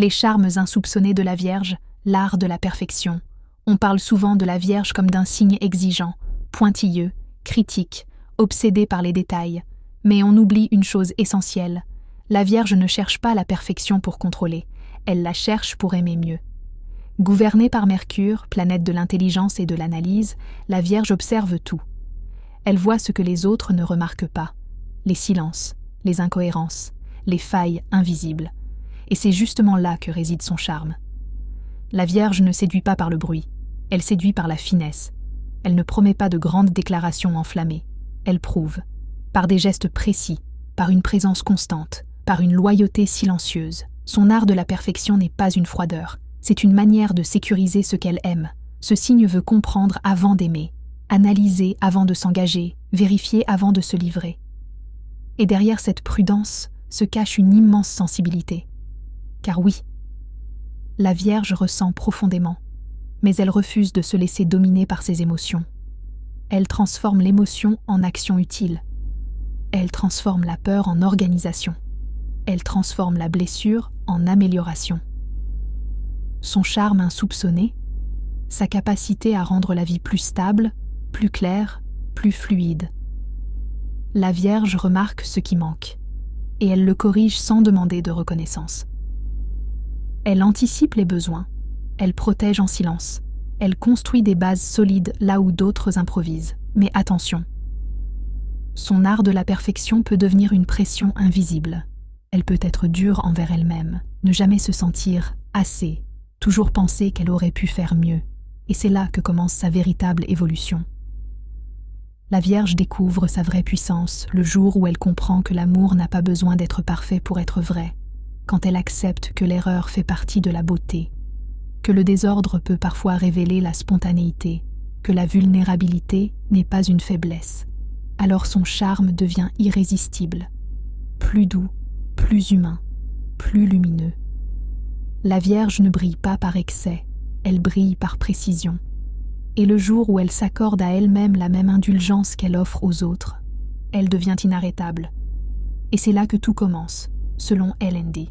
Les charmes insoupçonnés de la Vierge, l'art de la perfection. On parle souvent de la Vierge comme d'un signe exigeant, pointilleux, critique, obsédé par les détails. Mais on oublie une chose essentielle. La Vierge ne cherche pas la perfection pour contrôler, elle la cherche pour aimer mieux. Gouvernée par Mercure, planète de l'intelligence et de l'analyse, la Vierge observe tout. Elle voit ce que les autres ne remarquent pas, les silences, les incohérences, les failles invisibles. Et c'est justement là que réside son charme. La Vierge ne séduit pas par le bruit, elle séduit par la finesse. Elle ne promet pas de grandes déclarations enflammées, elle prouve, par des gestes précis, par une présence constante, par une loyauté silencieuse. Son art de la perfection n'est pas une froideur, c'est une manière de sécuriser ce qu'elle aime. Ce signe veut comprendre avant d'aimer, analyser avant de s'engager, vérifier avant de se livrer. Et derrière cette prudence se cache une immense sensibilité. Car oui, la Vierge ressent profondément, mais elle refuse de se laisser dominer par ses émotions. Elle transforme l'émotion en action utile. Elle transforme la peur en organisation. Elle transforme la blessure en amélioration. Son charme insoupçonné, sa capacité à rendre la vie plus stable, plus claire, plus fluide. La Vierge remarque ce qui manque, et elle le corrige sans demander de reconnaissance. Elle anticipe les besoins, elle protège en silence, elle construit des bases solides là où d'autres improvisent. Mais attention, son art de la perfection peut devenir une pression invisible. Elle peut être dure envers elle-même, ne jamais se sentir assez, toujours penser qu'elle aurait pu faire mieux. Et c'est là que commence sa véritable évolution. La Vierge découvre sa vraie puissance le jour où elle comprend que l'amour n'a pas besoin d'être parfait pour être vrai, quand elle accepte que l'erreur fait partie de la beauté, que le désordre peut parfois révéler la spontanéité, que la vulnérabilité n'est pas une faiblesse. Alors son charme devient irrésistible, plus doux, plus humain, plus lumineux. La Vierge ne brille pas par excès, elle brille par précision. Et le jour où elle s'accorde à elle-même la même indulgence qu'elle offre aux autres, elle devient inarrêtable. Et c'est là que tout commence, selon LND.